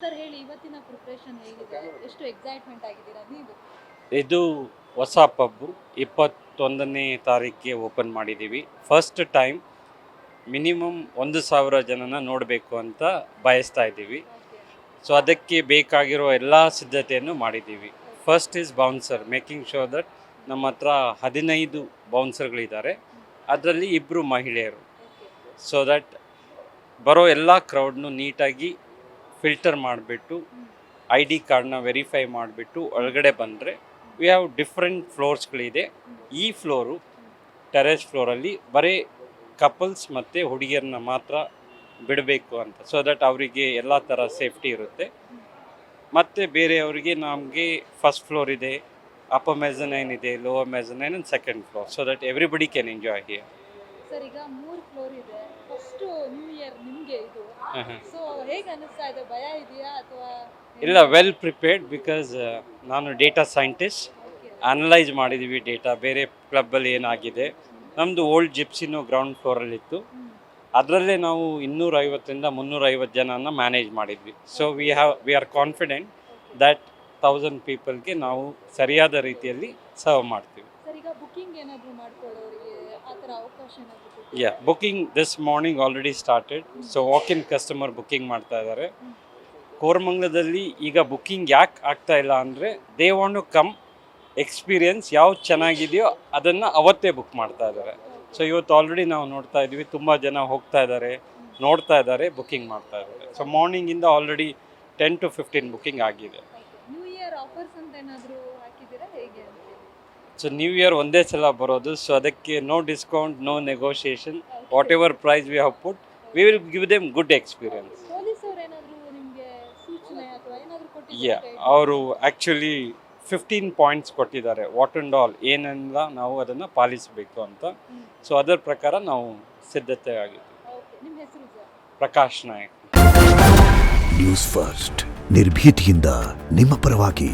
Sir ಹೇಳಿ, ಇವತ್ತಿನ preparation ಹೇಗಿದೆ? ಎಷ್ಟು ಎಕ್ಸೈಟ್ಮೆಂಟ್ ಆಗಿದ್ದೀರಾ ನೀವು? ಇದು ಹೊಸ ಪಬ್ಬು 21ನೇ ತಾರೀಕಿಗೆ ಓಪನ್ ಮಾಡಿದ್ದೀವಿ. ಫಸ್ಟ್ ಟೈಮ್ ಮಿನಿಮಮ್ 1,000 ಜನನ ನೋಡಬೇಕು ಅಂತ ಬಯಸ್ತಾ ಇದ್ದೀವಿ. ಸೊ ಅದಕ್ಕೆ ಬೇಕಾಗಿರೋ ಎಲ್ಲ ಸಿದ್ಧತೆಯನ್ನು ಮಾಡಿದ್ದೀವಿ. First is bouncer, making sure that ನಮ್ಮ ಹತ್ರ 15 ಬೌನ್ಸರ್ಗಳಿದ್ದಾರೆ, ಅದರಲ್ಲಿ 2 ಮಹಿಳೆಯರು. ಸೊ ದಟ್ ಬರೋ ಎಲ್ಲ ಕ್ರೌಡ್ನು ನೀಟಾಗಿ ಫಿಲ್ಟರ್ ಮಾಡಿಬಿಟ್ಟು ID ಕಾರ್ಡ್ನ ವೆರಿಫೈ ಮಾಡಿಬಿಟ್ಟು ಒಳಗಡೆ ಬಂದರೆ ವಿ ಹ್ಯಾವ್ ಡಿಫ್ರೆಂಟ್ ಫ್ಲೋರ್ಸ್ಗಳಿದೆ. ಈ ಫ್ಲೋರು ಟೆರೆಸ್ ಫ್ಲೋರಲ್ಲಿ ಬರೀ ಕಪಲ್ಸ್ ಮತ್ತು ಹುಡುಗಿಯರನ್ನ ಮಾತ್ರ ಬಿಡಬೇಕು ಅಂತ, ಸೊ ದಟ್ ಅವರಿಗೆ ಎಲ್ಲ ಥರ ಸೇಫ್ಟಿ ಇರುತ್ತೆ. ಮತ್ತು ಬೇರೆಯವರಿಗೆ ನಮಗೆ ಫಸ್ಟ್ ಫ್ಲೋರ್ ಇದೆ, ಅಪ್ಪರ್ ಮೆಝನೈನ್ ಇದೆ, lower mezzanine and second floor, so that everybody can enjoy here. Sir ಈಗ 3 ಫ್ಲೋರ್ ಇದೆ. ಫಸ್ಟ್ ನ್ಯೂ ಇಯರ್ ನಿಮಗೆ ಇದು, ಸೊ ಹೇಗೆ ಅನಿಸ್ತಾ ಇದೆ? ಭಯ ಇದೆಯಾ ಅಥವಾ? ಇಲ್ಲ, ವೆಲ್ ಪ್ರಿಪೇರ್ಡ್, ಬಿಕಾಸ್ ನಾನು ಡೇಟಾ ಸೈಂಟಿಸ್ಟ್. ಅನಲೈಸ್ ಮಾಡಿದ್ದೀವಿ ಡೇಟಾ, ಬೇರೆ ಕ್ಲಬ್ಬಲ್ಲಿ ಏನಾಗಿದೆ. ನಮ್ಮದು ಓಲ್ಡ್ ಜಿಪ್ಸಿನೂ ಗ್ರೌಂಡ್ ಫ್ಲೋರಲ್ಲಿತ್ತು, ಅದರಲ್ಲೇ ನಾವು 250ರಿಂದ 350 ಜನನ ಮ್ಯಾನೇಜ್ ಮಾಡಿದ್ವಿ. So we are confident that 1000 ಪೀಪಲ್ಗೆ ನಾವು ಸರಿಯಾದ ರೀತಿಯಲ್ಲಿ ಸರ್ವ್ ಮಾಡ್ತೀವಿ. ಸರ್ ಈಗ ಬುಕ್ಕಿಂಗ್ ಏನಾದರೂ ಮಾಡ್ಕೊಳ್ಳೋರಿಗೆ ಆ ಥರ ಅವಕಾಶ ಏನಾದರೂ? Booking this morning already started. So walk in customer booking ಮಾಡ್ತಾ ಇದ್ದಾರೆ. ಕೋರಮಂಗಲದಲ್ಲಿ ಈಗ ಬುಕ್ಕಿಂಗ್ ಯಾಕೆ ಆಗ್ತಾ ಇಲ್ಲ ಅಂದರೆ they want to come experience ಯಾವ್ದು ಚೆನ್ನಾಗಿದೆಯೋ ಅದನ್ನು ಅವತ್ತೇ ಬುಕ್ ಮಾಡ್ತಾ ಇದ್ದಾರೆ. ಸೊ ಇವತ್ತು ಆಲ್ರೆಡಿ ನಾವು ನೋಡ್ತಾ ಇದ್ವಿ, ತುಂಬ ಜನ ಹೋಗ್ತಾ ಇದ್ದಾರೆ, ನೋಡ್ತಾ ಇದ್ದಾರೆ, ಬುಕ್ಕಿಂಗ್ ಮಾಡ್ತಾ ಇದ್ದಾರೆ. ಸೊ ಮಾರ್ನಿಂಗಿಂದ ಆಲ್ರೆಡಿ 10 to 15 ಬುಕ್ಕಿಂಗ್ ಆಗಿದೆ. ನ್ಯೂ ಇಯರ್ ಆಫರ್ಸ್ ಅಂತ ಏನಾದರೂ ಹಾಕಿದ್ದೀರಾ ಹೇಗೆ ಅಂತ? ಸೊ ನ್ಯೂ ಇಯರ್ ಒಂದೇ ಸಲ ಬರೋದು, ಸೊ ಅದಕ್ಕೆ no discount, no negotiation. Whatever price we have put, we will give them good experience. Police ಅವರು ಏನಾದರೂ ನಿಮಗೆ ಸೂಚನೆ ಅಥವಾ ಏನಾದರೂ ಕೊಟ್ಟಿದ್ದಾರೆ? ಅವರು ಆ್ಯಕ್ಚುಲಿ 15 ಪಾಯಿಂಟ್ಸ್ ಕೊಟ್ಟಿದ್ದಾರೆ, ವಾಟ್ ಆ್ಯಂಡ್ ಆಲ್ ಏನೆಲ್ಲ ನಾವು ಅದನ್ನು ಪಾಲಿಸಬೇಕು ಅಂತ. ಸೊ ಅದರ ಪ್ರಕಾರ ನಾವು ಸಿದ್ಧತೆ ಆಗಿದ್ದೀವಿ. ನಿಮ್ಮ ಹೆಸರು sir? Prakash Nayak. News first, ನಿರ್ಭೀತಿಯಿಂದ ನಿಮ್ಮ ಪರವಾಗಿ.